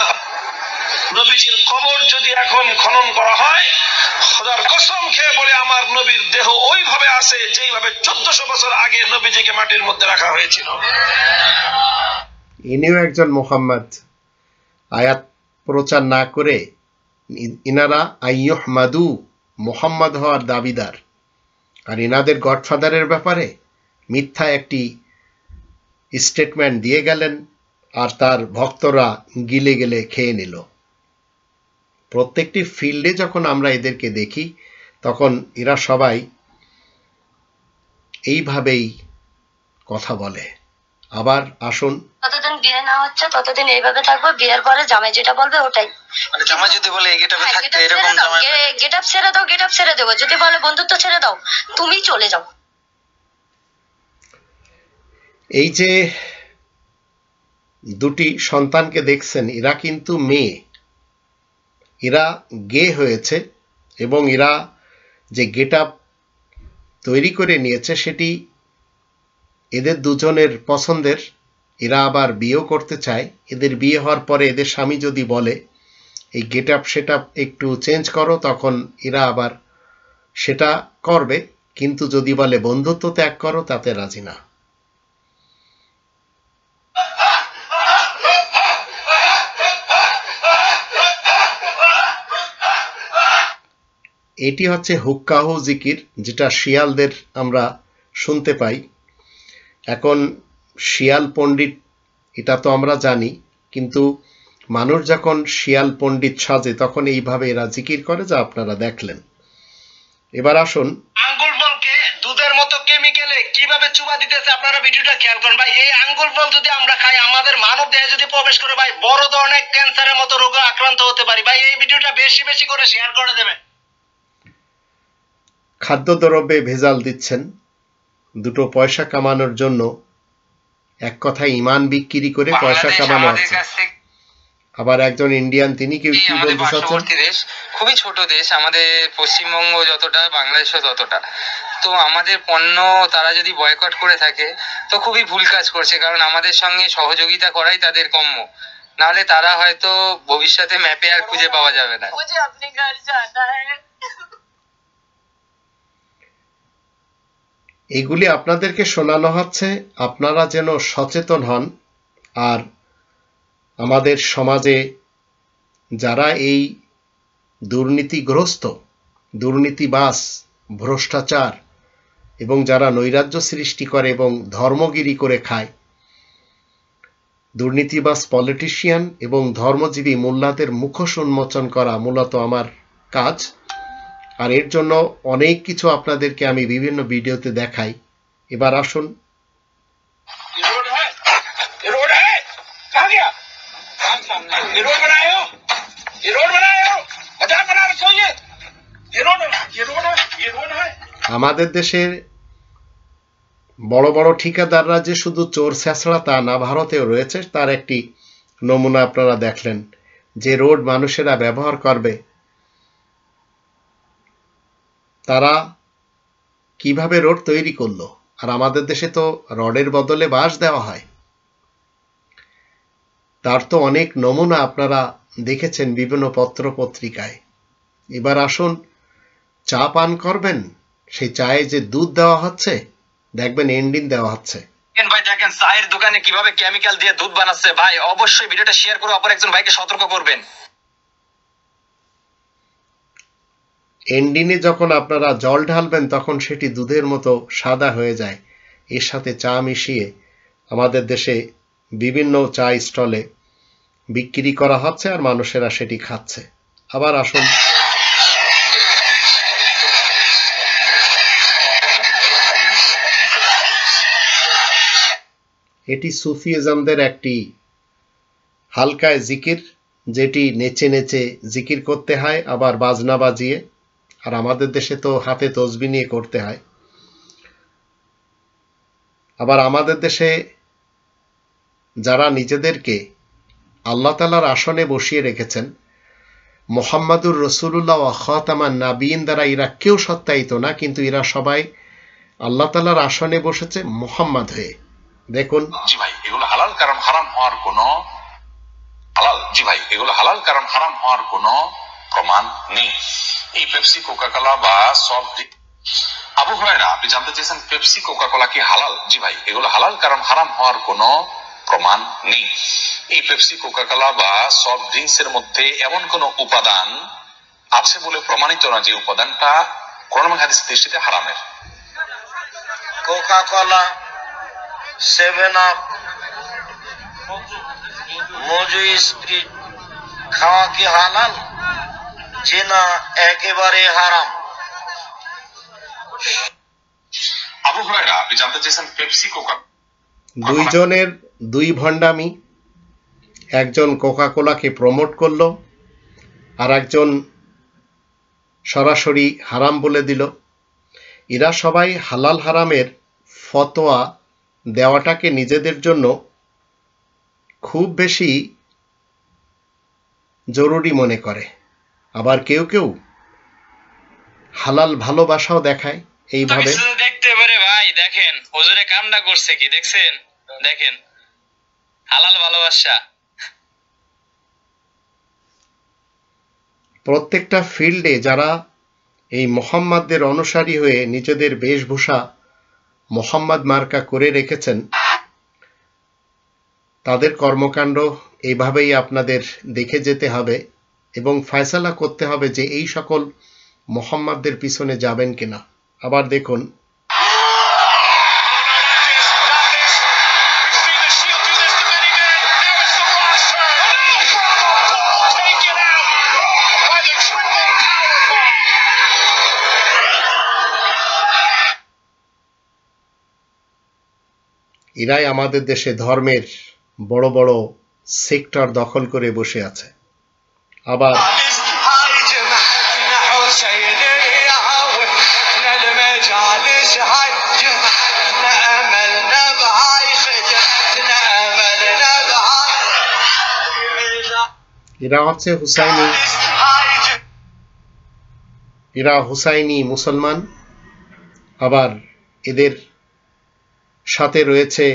নবীজির কবর যদি এখন খনন করা হয়, খোদার কসম খেয়ে বলে আমার নবীর দেহ ওইভাবে আছে যেইভাবে 1400 বছর আগে নবীজিকে মাটির মধ্যে রাখা হয়েছিল।
ইনিও একজন মোহাম্মদ। আয়াত প্রচার না করে ইনারা আইয়ুহমাদু, মোহাম্মদ হওয়ার দাবিদার। আর ইনাদের গডফাদারের ব্যাপারে মিথ্যা একটি স্টেটমেন্ট দিয়ে গেলেন, আর তার ভক্তরা গিলে গেলে খেয়ে নিল। প্রত্যেকটি ফিল্ডে যখন আমরা এদেরকে দেখি তখন এরা সবাই এইভাবেই কথা বলে। আবার আসুন,
যতদিন বিয়ে না হচ্ছে ততদিন এইভাবে থাকবো, বিয়ের পরে জামাই যেটা বলবে ওটাই।
মানে জামাই যদি বলে এই গেটআপে থাকতে, এরকম জামাই
গেটআপ ছেড়ে দাও, গেটআপ ছেড়ে দেবো। যদি বলে বন্ধুত্ব ছেড়ে দাও, তুমি চলে যাও।
এই যে দুটি সন্তানকে দেখছেন, এরা কিন্তু মেয়ে, এরা গে হয়েছে এবং এরা যে গেটআপ তৈরি করে নিয়েছে সেটি এদের দুজনের পছন্দের। এরা আবার বিয়েও করতে চায়। এদের বিয়ে হওয়ার পরে এদের স্বামী যদি বলে এই গেটআপ সেটআপ একটু চেঞ্জ করো, তখন এরা আবার সেটা করবে। কিন্তু যদি বলে বন্ধুত্ব ত্যাগ করো, তাতে রাজি না। এটি হচ্ছে হুক্কাহু জিকির, যেটা শিয়ালদের আমরা শুনতে পাই। এখন শিয়াল পণ্ডিত এটা তো আমরা জানি, কিন্তু মানুষ যখন শিয়াল পণ্ডিত সাজে তখন এইভাবে এরা জিকির করে, যা আপনারা দেখলেন। এবার আসুন,
আঙ্গুল বলকে দুধের
মতো কেমিক্যালে কিভাবে চুবা দিতেছে আপনারা ভিডিওটা খেয়াল করেন ভাই। এই আঙ্গুর ফল যদি আমরা খাই, আমাদের মানব দেহে যদি প্রবেশ করে ভাই, বড় ধরনের ক্যান্সারের মতো রোগে আক্রান্ত হতে পারি ভাই। এই ভিডিওটা বেশি বেশি করে শেয়ার করে দেবেন।
খাদ্যদ্রব্যে ভেজাল দিচ্ছেন দুটো পয়সা কামানোর জন্য, এক কথায় ইমান বিক্রি করে পয়সা কামানো হচ্ছে। আবার একজন ইন্ডিয়ান, তিনি কি বলতে চাচ্ছেন?
দেশ খুবই ছোট দেশ, আমাদের পশ্চিমবঙ্গ যতটা, বাংলাদেশও ততটা। তো আমাদের পণ্য তারা যদি বয়কট করে থাকে তো খুবই ভুল কাজ করছে, কারণ আমাদের সঙ্গে সহযোগিতা করাই তাদের কম্য। নাহলে তারা হয়তো ভবিষ্যতে ম্যাপে আর খুঁজে পাওয়া যাবে না।
এগুলি আপনাদেরকে শোনানো হচ্ছে আপনারা যেন সচেতন হন। আর আমাদের সমাজে যারা এই দুর্নীতিগ্রস্ত, দুর্নীতিবাজ, ভ্রষ্টাচার এবং যারা নৈরাজ্য সৃষ্টি করে এবং ধর্মগিরি করে খায়, দুর্নীতিবাজ পলিটিশিয়ান এবং ধর্মজীবী মোল্লাদের মুখোশ উন্মোচন করা মূলত আমার কাজ। আর এর জন্য অনেক কিছু আপনাদেরকে আমি বিভিন্ন ভিডিওতে দেখাই। এবার আসুন, আমাদের দেশের বড় বড় ঠিকাদাররা যে শুধু চোর ছেঁচড়া তা না, ভারতেও রয়েছে। তার একটি নমুনা আপনারা দেখলেন, যে রোড মানুষেরা ব্যবহার করবে তারা কিভাবে রোড তৈরি করলো। আর আমাদের দেশে তো রডের বদলে বাঁশ দেওয়া হয়। তার তো অনেক নমুনা আপনারা দেখেছেন বিভিন্ন পত্র পত্রিকায়। এবার আসুন, চা পান করবেন, সেই চায়ে যে দুধ দেওয়া হচ্ছে, দেখবেন এন্ডিন দেওয়া হচ্ছে।
ভাই দেখেন চায়ের দোকানে কিভাবে কেমিক্যাল দিয়ে দুধ বানাচ্ছে ভাই। অবশ্যই ভিডিওটা শেয়ার করে অপর একজন ভাইকে সতর্ক করবেন।
এন্ডিনে যখন আপনারা জল ঢালবেন তখন সেটি দুধের মতো সাদা হয়ে যায়। এর সাথে চা মিশিয়ে আমাদের দেশে বিভিন্ন চা স্টলে বিক্রি করা হচ্ছে আর মানুষেরা সেটি খাচ্ছে। আবার আসুন, এটি সুফিজমদের একটি হালকায় জিকির, যেটি নেচে নেচে জিকির করতে হয়, আবার বাজনা বাজিয়ে। আর আমাদের দেশে তো হাতে তসবিহ নিয়ে করতে হয়। আবার আমাদের দেশে যারা নিজেদেরকে আল্লাহ তাআলার আসনে বসিয়ে রেখেছেন, মুহাম্মাদুর রাসূলুল্লাহ ওয়া খাতামান নাবিয়িন দ্বারা এরা কেউ সত্যায়িত না, কিন্তু এরা সবাই আল্লাহ তাআলার আসনে বসেছে মুহাম্মদ হয়ে। দেখুন,
জি ভাই এগুলো হালাল, কারণ হারাম হওয়ার কোনো হালাল, জি ভাই এগুলো হালাল, কারণ হারাম হওয়ার কোনো প্রমাণ নেই। এই পেপসি, কোকা কোলা বা সফট ড্রিঙ্ক। আবু হুরায়রা, আপনি জানতে চেয়েছেন পেপসি, কোকা কোলা কি হালাল? জি ভাই এগুলো হালাল, কারণ হারাম হওয়ার কোনো প্রমাণ নেই। এই পেপসি, কোকা কোলা বা সফট ড্রিঙ্কস এর মধ্যে এমন কোন উপাদান আছে বলে প্রমাণিত না যে উপাদানটা কোরআন এবং হাদিসের দৃষ্টিতে হারামের।
কোকা কোলা, 7 আপ, মজু স্প্রিট খাওয়া কি হালাল? জি না, একেবারে হারাম।
আবু হুরায়রা, আপনি জানতে চেয়েছেন পেপসি, কোকা।
দুইজনের দুই ভণ্ডামি। একজন কোকা কোলাকে প্রমোট করলো, আর একজন সরাসরি হারাম বলে দিল। এরা সবাই হালাল হারামের ফতোয়া দেওয়াটাকে নিজেদের জন্য খুব বেশি জরুরি মনে করে। আবার কেউ কেউ হালাল ভালোবাসাও দেখায় এইভাবে।
দেখতে পারে ভাই, দেখেন হুজুরে কামটা করছে কি, দেখছেন? দেখেন হালাল ভালোবাসা।
প্রত্যেকটা ফিল্ডে যারা এই মুহাম্মাদের অনুসারী হয়ে নিজেদের বেশভূষা মুহাম্মদ মার্কা করে রেখেছেন, তাদের কর্মকাণ্ড এইভাবেই আপনাদের দেখে যেতে হবে এবং ফয়সালা করতে হবে যে এই সকল মুহাম্মাদের পিছনে যাবেন কিনা। আবার দেখুন, এরাই আমাদের দেশে ধর্মের বড় বড় সেক্টর দখল করে বসে আছে। আবার এরা হচ্ছে হুসাইনি মুসলমান। আবার এদের সাথে রয়েছে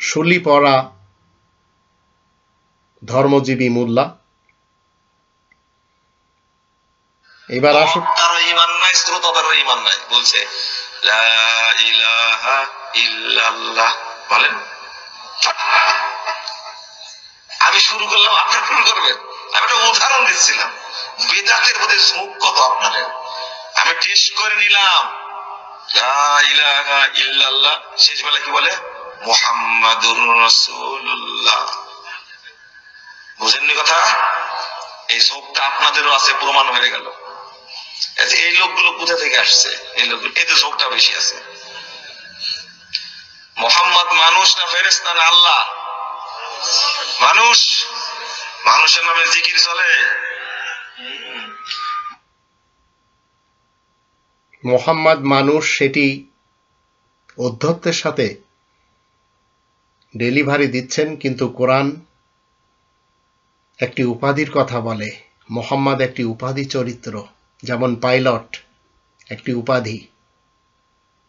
শুলি পড়া ধর্মজীবী মোল্লা। এবার আসুন,
তারও ঈমান নাই, শ্রোতাদেরও ঈমান নাই, বলছে লা ইলাহা ইল্লাল্লাহ বলেন। আমি শুরু করলাম, আপনারা শুরু করবেন। আমি একটা উদাহরণ দিচ্ছিলাম বেদাতের মধ্যে ঝোঁক কত আপনাদের। আমি টেস্ট করে নিলাম লা ইলাহা ইল্লাল্লাহ, শেষ বেলা কি বলে মুহাম্মাদুর রাসূলুল্লাহ। বুঝেননি কথা? এই ঝোঁকটা আপনাদেরও আছে, প্রমাণ হয়ে গেল। এই লোকগুলো কোথা থেকে আসছে? এই লোকগুলো, এদের ঝোঁকটা বেশি আছে। মোহাম্মদ মানুষ না ফেরেশতা না আল্লাহ? মানুষ। মানুষের নামে জিকির চলে।
মোহাম্মদ মানুষ, সেটি অধ্যত্বের সাথে ডেলিভারি দিচ্ছেন, কিন্তু কোরআন একটি উপাধির কথা বলে। মোহাম্মদ একটি উপাধি চরিত্র, যেমন পাইলট একটি উপাধি,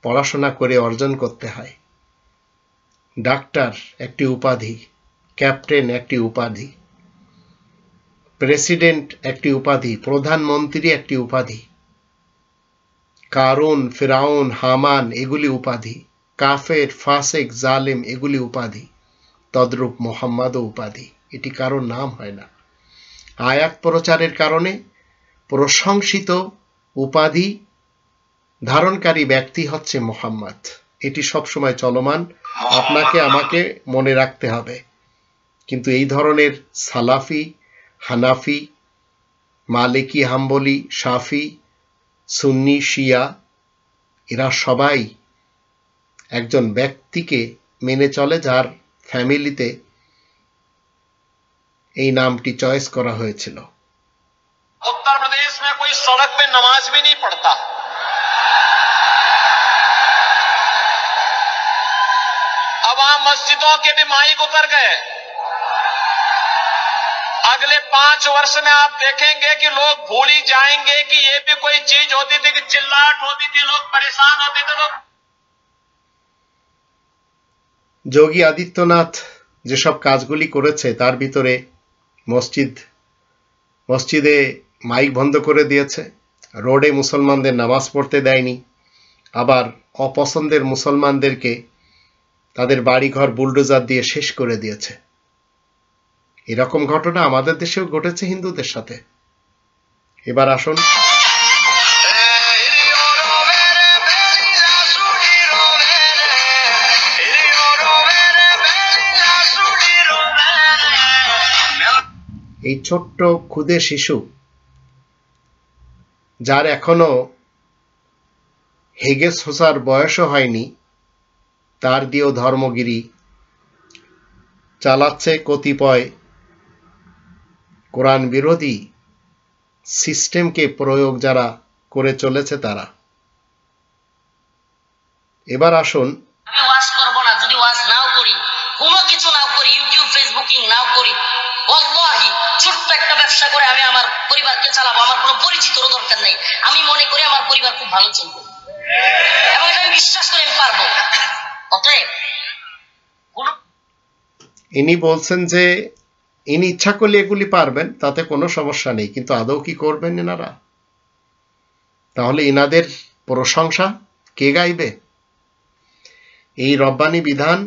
পড়াশোনা করে অর্জন করতে হয়। ডাক্তার একটি উপাধি, ক্যাপ্টেন একটি উপাধি, প্রেসিডেন্ট একটি উপাধি, প্রধানমন্ত্রী একটি উপাধি, কারুন, ফিরাউন, হামান এগুলি উপাধি, কাফের, ফাসেক, জালেম এগুলি উপাধি। তদ্রূপ মোহাম্মদও উপাধি, এটি কারোর নাম হয় না। আয়াত প্রচারের কারণে প্রশংসিত উপাধি ধারণকারী ব্যক্তি হচ্ছে মোহাম্মদ। এটি সবসময় চলমান, আপনাকে আমাকে মনে রাখতে হবে। কিন্তু এই ধরনের সালাফি, হানাফি, মালিকি, হাম্বলি, শাফি, সুন্নি, শিয়া এরা সবাই একজন ব্যক্তিকে মেনে চলে যার ফ্যামিলিতে এই নামটি চয়েস করা হয়েছিল।
उत्तर प्रदेश में कोई सड़क पे नमाज भी नहीं पढ़ता। अब वहां मस्जिदों के भी माइक उतर गए। अगले 5 वर्ष में आप देखेंगे कि लोग भूल ही जाएंगे कि ये भी कोई चीज होती थी, कि चिल्लाहट होती थी, लोग परेशान होते थे। लोग
যোগী আদিত্যনাথ যেসব কাজগুলি করেছে তার ভিতরে মসজিদে মাইক বন্ধ করে দিয়েছে, রোডে মুসলমানদের নামাজ পড়তে দেয়নি, আবার অপছন্দের মুসলমানদেরকে তাদের বাড়িঘর বুলডোজার দিয়ে শেষ করে দিয়েছে। এরকম ঘটনা আমাদের দেশেও ঘটেছে হিন্দুদের সাথে। এবার আসুন, এই ছোট্ট ক্ষুদে শিশু যার এখনো হেগেস হোসার বয়সও হয়নি, তার দিয়েও ধর্মগিরি চালাচ্ছে কতিপয় কোরআন বিরোধী সিস্টেমকে প্রয়োগ যারা করে চলেছে তারা। এবার আসুন,
আমি ওয়াজ করব না, যদি ওয়াজ নাও করি, কোনো কিছু নাও করি, ইউটিউব ফেসবুকিং নাও করি, ওয়াল্লাহি ছোট্ট একটা ব্যবসা করে আমি আমার পরিবারকে চালাবো। আমার কোনো পরিচিতরও দরকার নেই। আমি মনে করি আমার পরিবার খুব ভালো চলবে এবং এটা আমি বিশ্বাস করি আমি পারবো। অতএব
ইনি বলছেন যে ইনি ইচ্ছা করলে এগুলি পারবেন, তাতে কোনো সমস্যা নেই, কিন্তু আদৌ কি করবেন এনারা? তাহলে এনাদের প্রশংসা কে গাইবে? এই রব্বানি বিধান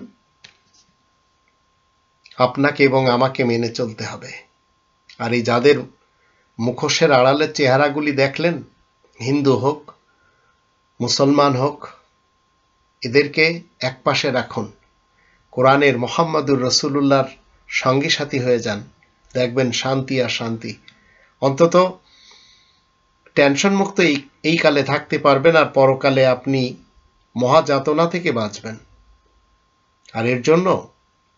আপনাকে এবং আমাকে মেনে চলতে হবে। আর এই যাদের মুখোশের আড়ালের চেহারাগুলি দেখলেন, হিন্দু হোক মুসলমান হোক, এদেরকে একপাশে রাখুন, কোরআনের মোহাম্মদুর রাসূলুল্লাহর সঙ্গী সাথী হয়ে যান, দেখবেন শান্তি আর শান্তি। অন্তত টেনশন মুক্ত এই কালে থাকতে পারবেন, আর পরকালে আপনি মহাযাতনা থেকে বাঁচবেন। আর এর জন্য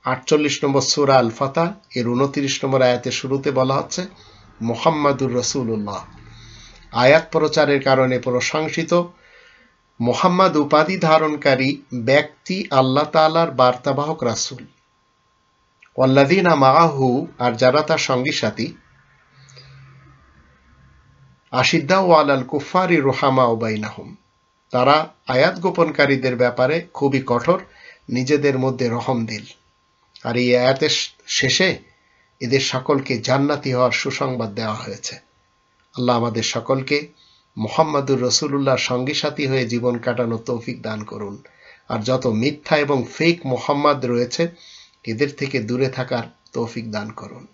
48 নম্বর সূরা আল ফাতহ এর 29 নম্বর আয়াতের শুরুতে বলা হচ্ছে মুহাম্মাদুর রাসূলুল্লাহ। আয়াত প্রচারের কারণে প্রশংসিত মুহাম্মদ উপাধি ধারণকারী ব্যক্তি আল্লাহ তাআলার বার্তাবাহক রাসূল। ওয়াল্লাযীনা মাআহু, আর যারা তার সঙ্গী সাথী, আশিদ্দাউ আলাল কুফারি রুহামাউ বাইনাহুম, তারা আয়াত গোপনকারীদের ব্যাপারে খুবই কঠোর, নিজেদের মধ্যে রহমদিল। আর এই আয়াতের শেষে এদের সকলকে জান্নাতি হওয়ার সুসংবাদ দেওয়া হয়েছে। আল্লাহ আমাদের সকলকে মুহাম্মাদুর রাসূলুল্লাহর সঙ্গী সাথী হয়ে জীবন কাটানোর তৌফিক দান করুন। আর যত মিথ্যা এবং ফেক মুহাম্মদ রয়েছে এদের থেকে দূরে থাকার তৌফিক দান করুন।